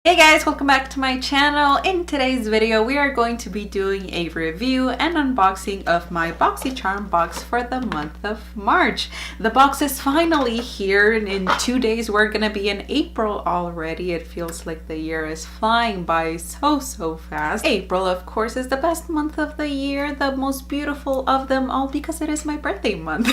Hey guys, welcome back to my channel. In today's video, we are going to be doing a review and unboxing of my Boxycharm box for the month of March. The box is finally here, and in 2 days we're gonna be in April already. It feels like the year is flying by so fast. April, of course, is the best month of the year, the most beautiful of them all, because it is my birthday month.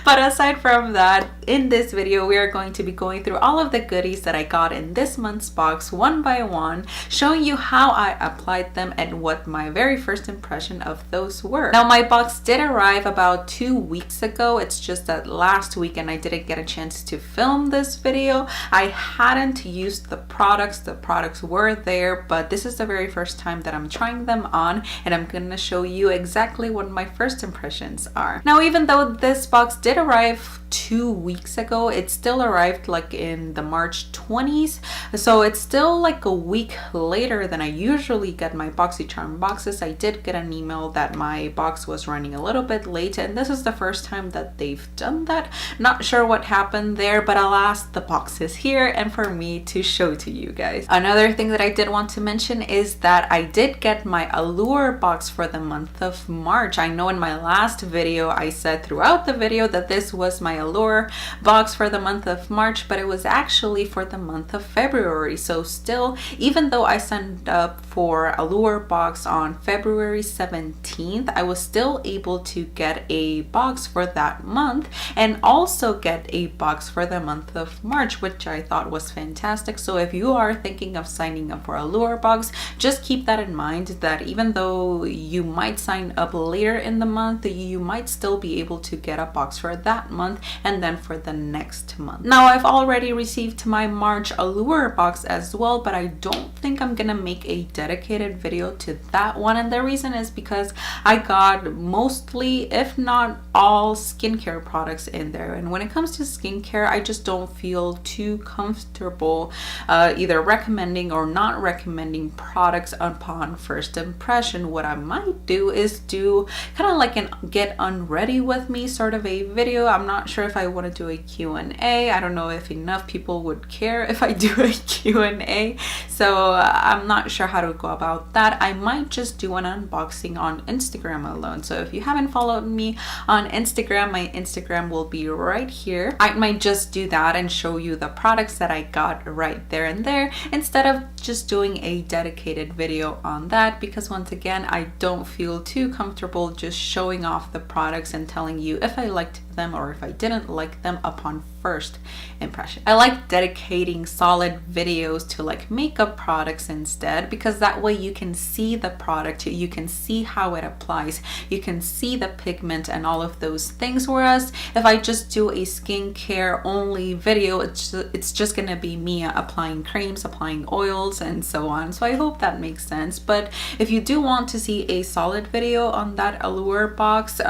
But aside from that, in this video we are going to be going through all of the goodies that I got in this month's box one by one, showing you how I applied them and what my very first impression of those were. Now, my box did arrive about 2 weeks ago. It's just that last weekend I didn't get a chance to film this video. I hadn't used the products. The products were there, but this is the very first time that I'm trying them on, and I'm gonna show you exactly what my first impressions are. Now, even though this box did arrive 2 weeks ago, it still arrived like in the March 20s, so it's still like a week later than I usually get my Boxycharm boxes. I did get an email that my box was running a little bit late, and this is the first time that they've done that. Not sure what happened there, but alas, the box is here and for me to show to you guys. Another thing that I did want to mention is that I did get my Allure box for the month of March. I know in my last video I said throughout the video that this was my Allure box for the month of March, but it was actually for the month of February. So still, even though I signed up for Allure box on February 17th, I was still able to get a box for that month and also get a box for the month of March, which I thought was fantastic. So if you are thinking of signing up for Allure box, just keep that in mind, that even though you might sign up later in the month, you might still be able to get a box for that month and then for the next month. Now, I've already received my March Allure box as well, but I don't think I'm gonna make a dedicated video to that one, and the reason is because I got mostly, if not all, skincare products in there, and when it comes to skincare, I just don't feel too comfortable either recommending or not recommending products upon first impression. What I might do is do kind of like an get unready with me sort of a video. I'm not sure if I want to do a Q&A. I don't know if enough people would care if I do a Q&A, so I'm not sure how to go about that. I might just do an unboxing on Instagram alone. So if you haven't followed me on Instagram, my Instagram will be right here. I might just do that and show you the products that I got right there and there, instead of just doing a dedicated video on that, because once again, I don't feel too comfortable just showing off the products and telling you if I liked them or if I didn't like them upon first impression. I like dedicating solid videos to like makeup products instead, because that way you can see the product, you can see how it applies, you can see the pigment and all of those things, whereas if I just do a skincare only video, it's just gonna be me applying creams, applying oils, and so on. So I hope that makes sense. But if you do want to see a solid video on that Allure box,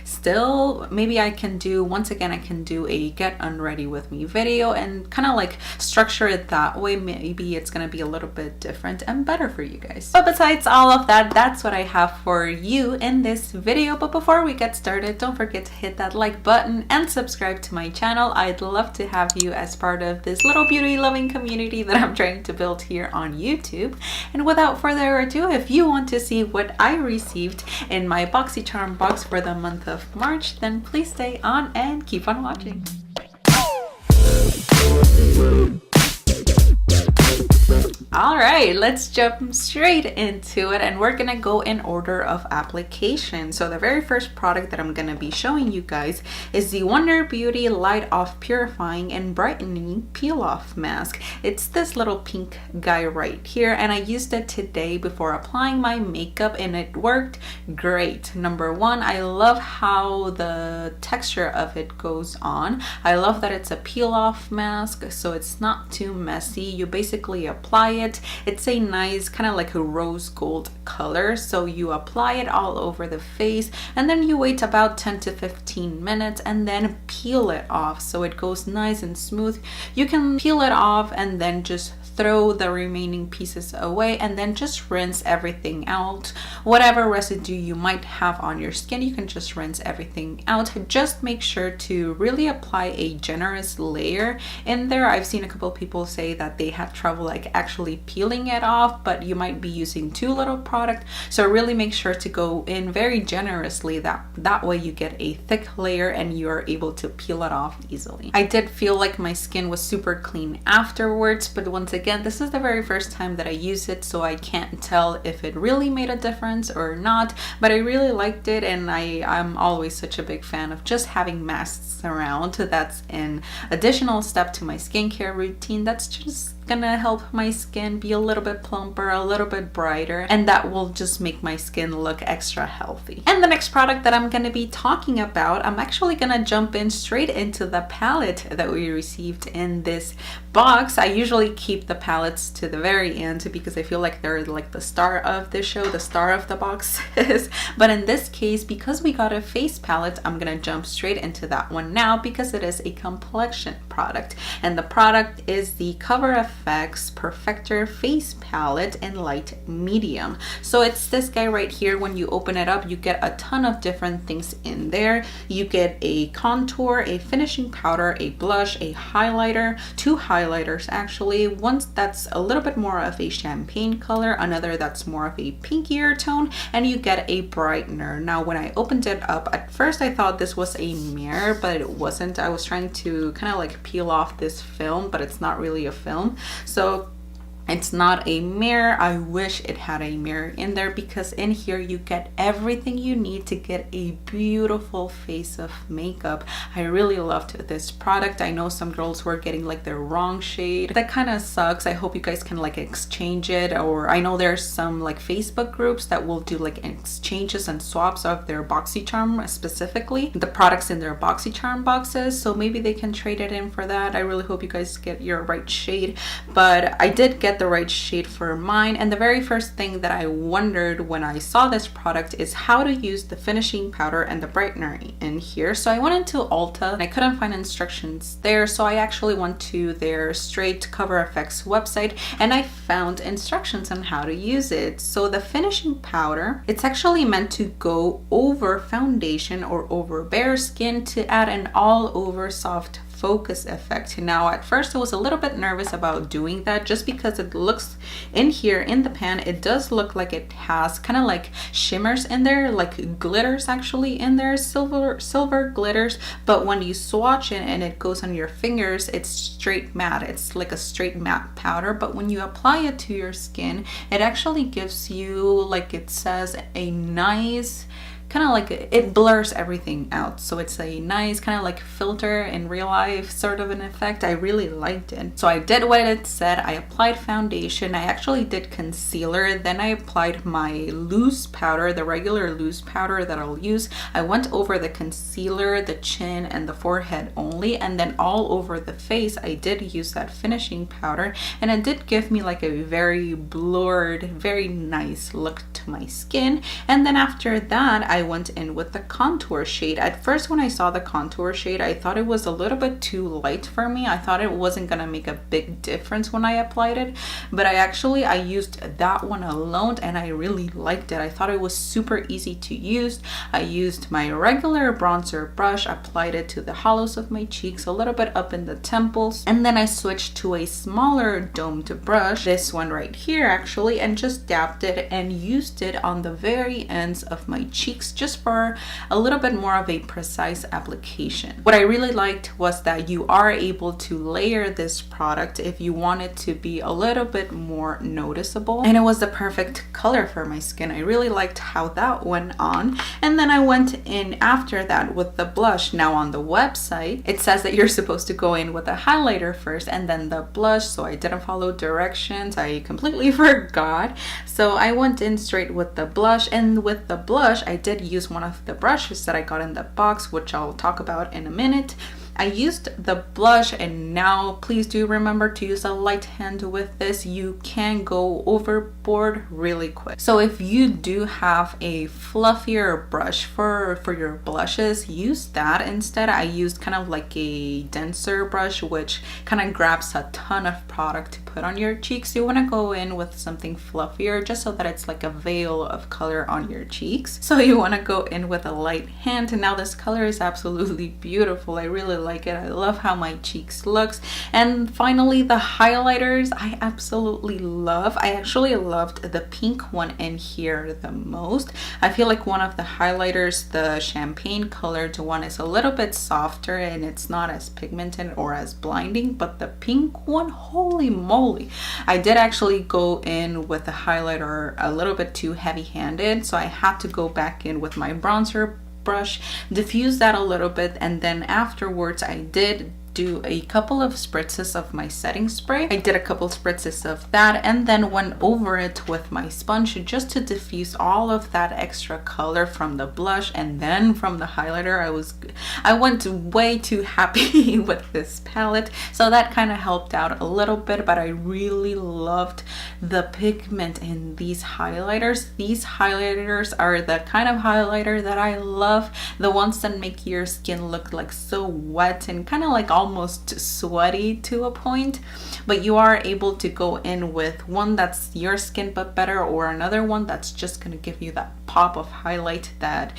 still maybe I can do, once again, I can do a get unready with me video and kind of like structure it that way. Maybe it's gonna be a little bit different and better for you guys. But besides all of that, that's what I have for you in this video. But before we get started, don't forget to hit that like button and subscribe to my channel. I'd love to have you as part of this little beauty loving community that I'm trying to build here on YouTube. And without further ado, if you want to see what I received in my Boxycharm box for the month of March, then please stay on and keep on watching. All right, let's jump straight into it, and we're gonna go in order of application. So the very first product that I'm gonna be showing you guys is the Wonder Beauty Light Off Purifying and Brightening Peel Off Mask. It's this little pink guy right here, and I used it today before applying my makeup, and it worked great. Number one, I love how the texture of it goes on. I love that it's a peel off mask, so it's not too messy. You basically apply it. It's a nice kind of like a rose gold color, so you apply it all over the face and then you wait about 10 to 15 minutes and then peel it off so it goes nice and smooth. You can peel it off and then just throw the remaining pieces away and then just rinse everything out. Whatever residue you might have on your skin, you can just rinse everything out. Just make sure to really apply a generous layer in there. I've seen a couple of people say that they had trouble like actually peeling it off, but you might be using too little product. So really make sure to go in very generously. That way you get a thick layer and you are able to peel it off easily. I did feel like my skin was super clean afterwards, but once again, this is the very first time that I use it, so I can't tell if it really made a difference or not, but I really liked it, and I'm always such a big fan of just having masks around. That's an additional step to my skincare routine that's just gonna help my skin be a little bit plumper, a little bit brighter, and that will just make my skin look extra healthy. And the next product that I'm gonna be talking about, I'm actually gonna jump in straight into the palette that we received in this box. I usually keep the palettes to the very end because I feel like they're like the star of the show, the star of the boxes. But in this case, because we got a face palette, I'm gonna jump straight into that one now because it is a complexion product, and the product is the Cover FX Perfector face palette in light medium. So it's this guy right here. When you open it up, you get a ton of different things in there. You get a contour, a finishing powder, a blush, a highlighter, two highlighters actually. One that's a little bit more of a champagne color, another that's more of a pinkier tone, and you get a brightener. Now when I opened it up, at first I thought this was a mirror, but it wasn't. I was trying to kind of like peel off this film, but it's not really a film. So it's not a mirror. I wish it had a mirror in there because in here you get everything you need to get a beautiful face of makeup. I really loved this product. I know some girls were getting like the wrong shade. That kind of sucks. I hope you guys can like exchange it, or I know there's some like Facebook groups that will do like exchanges and swaps of their Boxycharm, specifically the products in their Boxycharm boxes, so maybe they can trade it in for that. I really hope you guys get your right shade, but I did get the right shade for mine. And the very first thing that I wondered when I saw this product is how to use the finishing powder and the brightener in here. So I went into Ulta and I couldn't find instructions there, so I actually went to their straight Cover FX website and I found instructions on how to use it. So the finishing powder, it's actually meant to go over foundation or over bare skin to add an all over soft focus effect. Now at first I was a little bit nervous about doing that just because it looks in here in the pan, it does look like it has kind of like shimmers in there, like glitters actually in there, silver glitters, but when you swatch it and it goes on your fingers, it's straight matte. It's like a straight matte powder, but when you apply it to your skin, it actually gives you, like it says, a nice kind of like, it blurs everything out, so it's a nice kind of like filter in real life sort of an effect. I really liked it. So I did what it said. I applied foundation, I actually did concealer, then I applied my loose powder, the regular loose powder that I'll use. I went over the concealer, the chin, and the forehead only, and then all over the face I did use that finishing powder, and it did give me like a very blurred, very nice look to my skin. And then after that I went in with the contour shade. At first when I saw the contour shade, I thought it was a little bit too light for me. I thought it wasn't gonna make a big difference when I applied it, but I used that one alone and I really liked it. I thought it was super easy to use. I used my regular bronzer brush, applied it to the hollows of my cheeks, a little bit up in the temples, and then I switched to a smaller domed brush, this one right here actually, and just dabbed it and used it on the very ends of my cheeks just for a little bit more of a precise application. What I really liked was that you are able to layer this product if you want it to be a little bit more noticeable, and it was the perfect color for my skin. I really liked how that went on. And then I went in after that with the blush. Now on the website it says that you're supposed to go in with a highlighter first and then the blush, so I didn't follow directions. I completely forgot, so I went in straight with the blush. And with the blush I did use one of the brushes that I got in the box, which I'll talk about in a minute. I used the blush, and now please do remember to use a light hand with this. You can go overboard really quick. So if you do have a fluffier brush for your blushes, use that instead. I used kind of like a denser brush, which kind of grabs a ton of product to put on your cheeks. You want to go in with something fluffier just so that it's like a veil of color on your cheeks. So you want to go in with a light hand. And now this color is absolutely beautiful. I really like it. I love how my cheeks looks. And finally, the highlighters I absolutely love. I actually loved the pink one in here the most. I feel like one of the highlighters, the champagne colored one, is a little bit softer and it's not as pigmented or as blinding, but the pink one, holy moly. I did actually go in with the highlighter a little bit too heavy-handed, so I had to go back in with my bronzer brush, diffuse that a little bit, and then afterwards I did do a couple of spritzes of my setting spray. I did a couple spritzes of that and then went over it with my sponge just to diffuse all of that extra color from the blush and then from the highlighter. I went way too happy with this palette, so that kind of helped out a little bit, but I really loved the pigment in these highlighters. These highlighters are the kind of highlighter that I love, the ones that make your skin look like so wet and kind of like almost sweaty to a point, but you are able to go in with one that's your skin but better, or another one that's just gonna give you that pop of highlight that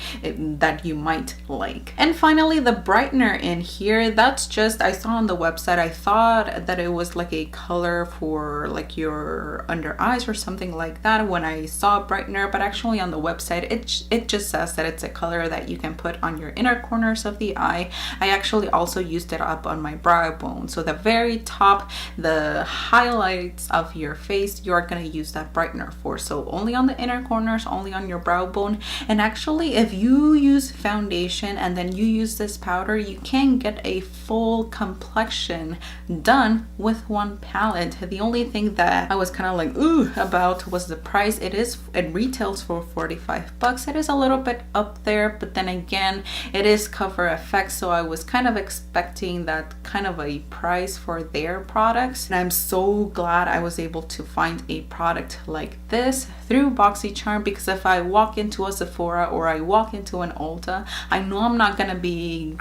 you might like. And finally, the brightener in here, that's just, I saw on the website, I thought that it was like a color for like your under eyes or something like that when I saw brightener, but actually on the website it just says that it's a color that you can put on your inner corners of the eye. I actually also used it up on my brow bone, so the very top, the highlights of your face, you're gonna use that brightener for. So only on the inner corners, only on your brow bone. And actually, if you use foundation and then you use this powder, you can get a full complexion done with one palette. The only thing that I was kind of like ooh about was the price. It retails for 45 bucks. It is a little bit up there, but then again, it is Cover FX, so I was kind of expecting that kind of a price for their products. And I'm so glad I was able to find a product like this through Boxycharm, because if I walk into a Sephora or I walk into an Ulta, I know I'm not gonna be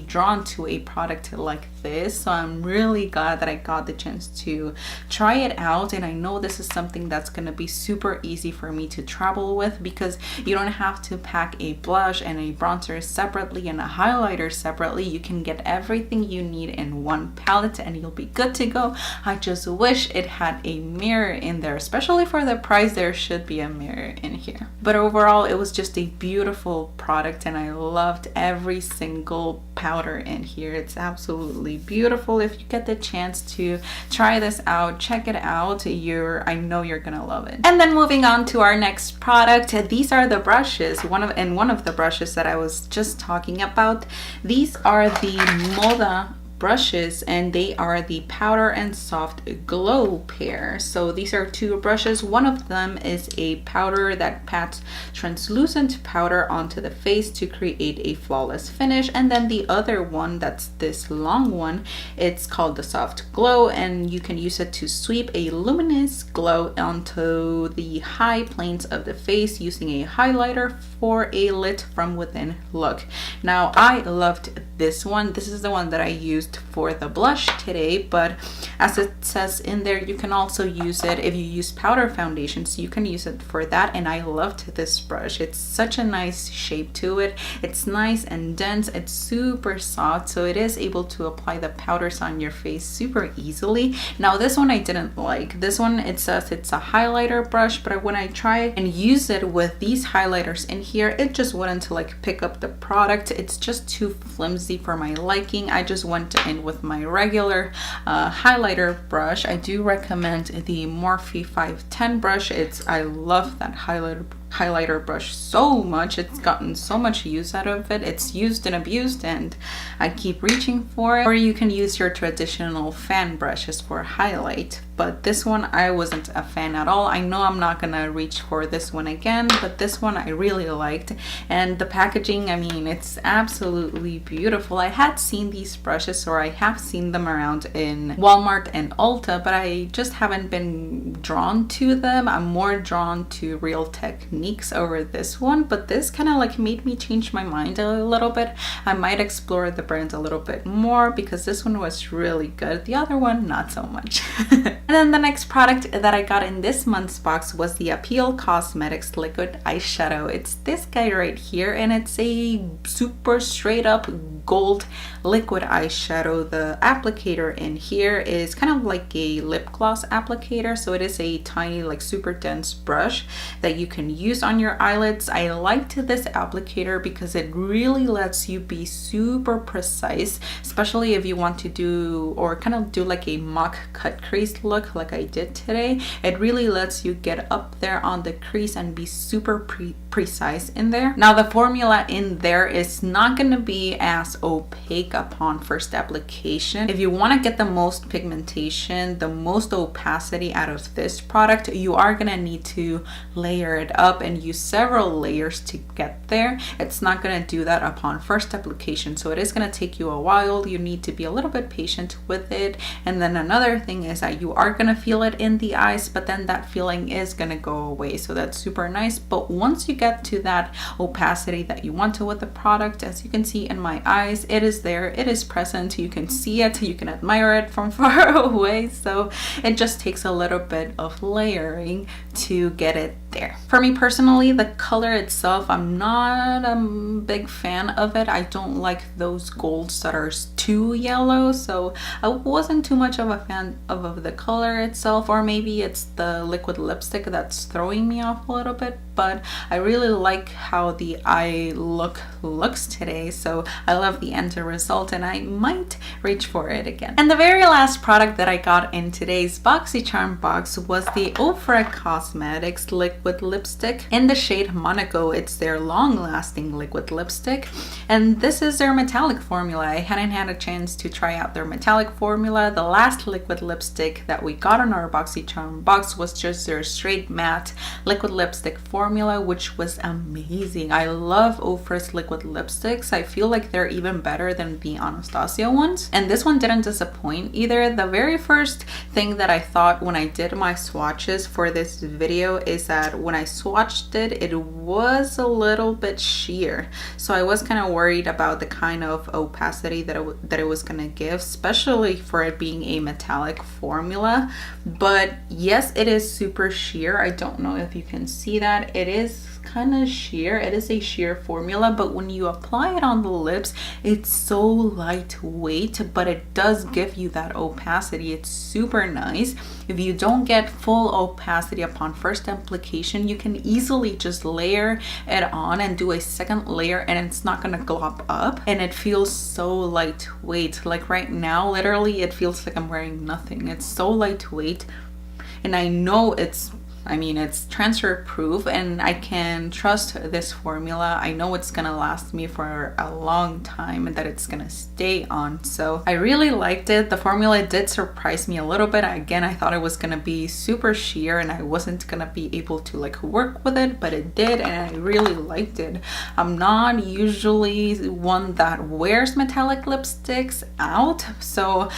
drawn to a product like this. So I'm really glad that I got the chance to try it out, and I know this is something that's gonna be super easy for me to travel with, because you don't have to pack a blush and a bronzer separately and a highlighter separately. You can get everything you need in one palette and you'll be good to go. I just wish it had a mirror in there, especially for the price. There should be a mirror in here. But overall, it was just a beautiful product and I loved every single powder in here. It's absolutely beautiful. If you get the chance to try this out, check it out. I know you're gonna love it. And then moving on to our next product, these are the brushes. One of the brushes that I was just talking about. These are the Moda brushes, and they are the powder and soft glow pair. So these are two brushes. One of them is a powder that pats translucent powder onto the face to create a flawless finish, and then the other one, that's this long one, it's called the soft glow, and you can use it to sweep a luminous glow onto the high planes of the face using a highlighter for a lit from within look. Now I loved this one. This is the one that I used for the blush today, but as it says in there, you can also use it if you use powder foundations. You can use it for that, and I loved this brush. It's such a nice shape to it. It's nice and dense. It's super soft, so it is able to apply the powders on your face super easily. Now this one I didn't like. This one, it says it's a highlighter brush, but when I tried and use it with these highlighters in here, it just wouldn't like pick up the product. It's just too flimsy for my liking. I just went in with my regular highlighter brush. I do recommend the Morphe 510 brush. I love that highlighter highlighter brush so much. It's gotten so much use out of it. It's used and abused, and I keep reaching for it. Or you can use your traditional fan brushes for highlight, but this one I wasn't a fan at all. I know I'm not gonna reach for this one again, but this one I really liked. And the packaging, I mean, it's absolutely beautiful. I had seen these brushes, or I have seen them around in Walmart and Ulta, but I just haven't been drawn to them. I'm more drawn to Real Techniques over this one, but this kind of like made me change my mind a little bit. I might explore the brand a little bit more because this one was really good. The other one, not so much. And then the next product that I got in this month's box was the Oprah Cosmetics liquid eyeshadow. It's this guy right here, and it's a super straight up gold liquid eyeshadow. The applicator in here is kind of like a lip gloss applicator, so it is a tiny, like super dense brush that you can use on your eyelids. I liked this applicator because it really lets you be super precise, especially if you want to do or kind of do like a mock cut crease look like I did today. It really lets you get up there on the crease and be super precise in there. Now the formula in there is not going to be as opaque upon first application. If you want to get the most pigmentation, the most opacity out of this product, you are going to need to layer it up and use several layers to get there. It's not going to do that upon first application, so it is going to take you a while. You need to be a little bit patient with it. And then another thing is that you are going to feel it in the eyes, but then that feeling is going to go away, so that's super nice. But once you get to that opacity that you want to with the product, as you can see in my eyes, it is there, it is present, you can see it, you can admire it from far away. So it just takes a little bit of layering to get it there. For me personally, the color itself, I'm not a big fan of it. I don't like those golds that are too yellow, so I wasn't too much of a fan of the color itself, or maybe it's the liquid lipstick that's throwing me off a little bit. But I really like how the eye looks today, so I love the end result, and I might reach for it again. And the very last product that I got in today's Boxycharm box was the Oprah Cosmetics liquid lipstick in the shade Monaco. It's their long-lasting liquid lipstick, and this is their metallic formula. I hadn't had a chance to try out their metallic formula. The last liquid lipstick that we got on our Boxycharm box was just their straight matte liquid lipstick formula, which was amazing. I love Ofra's liquid lipsticks. I feel like they're even better than the Anastasia ones, and this one didn't disappoint either. The very first thing that I thought when I did my swatches for this video is that when I swatched it, it was a little bit sheer, so I was kind of worried about the kind of opacity that it was gonna give, especially for it being a metallic formula. But yes, it is super sheer. I don't know if you can see that. It is kind of sheer. It is a sheer formula, but when you apply it on the lips, it's so lightweight, but it does give you that opacity. It's super nice. If you don't get full opacity upon first application, you can easily just layer it on and do a second layer, and it's not gonna glop up, and it feels so lightweight. Like right now, literally it feels like I'm wearing nothing. It's so lightweight, and I know it's transfer proof, and I can trust this formula. I know it's gonna last me for a long time and that it's gonna stay on, so I really liked it. The formula did surprise me a little bit. Again, I thought it was gonna be super sheer and I wasn't gonna be able to like work with it, but it did, and I really liked it. I'm not usually one that wears metallic lipsticks out, so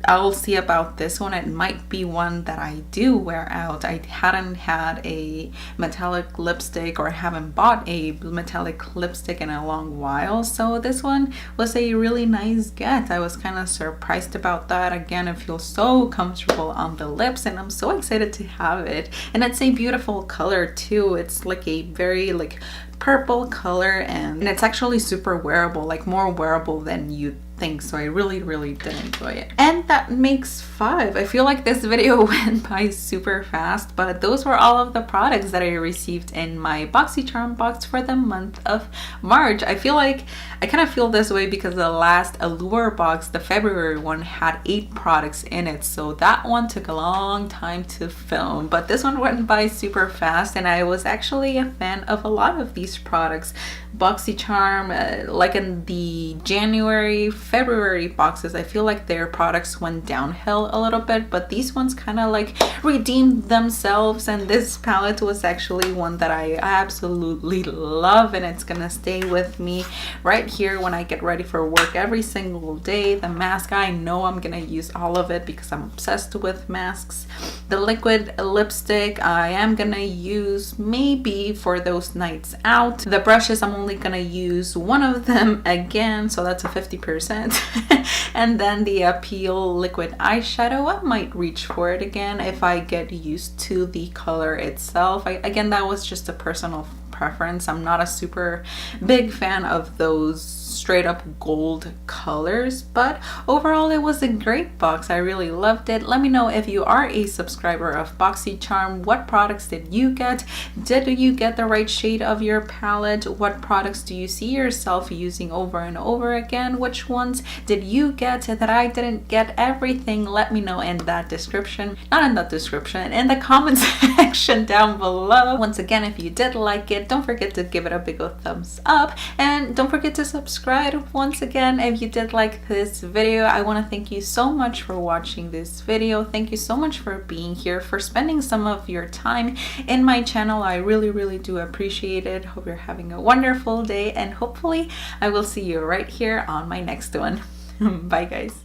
I'll see about this one. It might be one that I do wear out. I hadn't had a metallic lipstick, or haven't bought a metallic lipstick in a long while, so this one was a really nice get. I was kind of surprised about that. Again, it feels so comfortable on the lips, and I'm so excited to have it. And it's a beautiful color too. It's like a very like purple color, and it's actually super wearable, like more wearable than you things, so I really did enjoy it. And that makes 5. I feel like this video went by super fast, but those were all of the products that I received in my Boxycharm box for the month of March. I feel like I kind of feel this way because the last Allure box, the February one, had 8 products in it, so that one took a long time to film, but this one went by super fast, and I was actually a fan of a lot of these products. Boxycharm, like in the January, February boxes, I feel like their products went downhill a little bit, but these ones kind of like redeemed themselves, and this palette was actually one that I absolutely love, and it's gonna stay with me right here when I get ready for work every single day. The mask, I know I'm gonna use all of it because I'm obsessed with masks. The liquid lipstick I am gonna use maybe for those nights out. The brushes, I'm only gonna use one of them again, so that's a 50%. And then the Peel liquid eyeshadow, I might reach for it again if I get used to the color itself. Again, that was just a personal preference. I'm not a super big fan of those straight up gold colors, but overall it was a great box. I really loved it. Let me know if you are a subscriber of Boxycharm. What products did you get? Did you get the right shade of your palette? What products do you see yourself using over and over again? Which ones did you get that I didn't get? Everything, let me know in that description, not in that description, in the comment section down below. Once again, if you did like it, don't forget to give it a big old thumbs up, and don't forget to subscribe once again if you did like this video. I want to thank you so much for watching this video. Thank you so much for being here, for spending some of your time in my channel. I really do appreciate it. Hope you're having a wonderful day, and hopefully I will see you right here on my next one. Bye guys.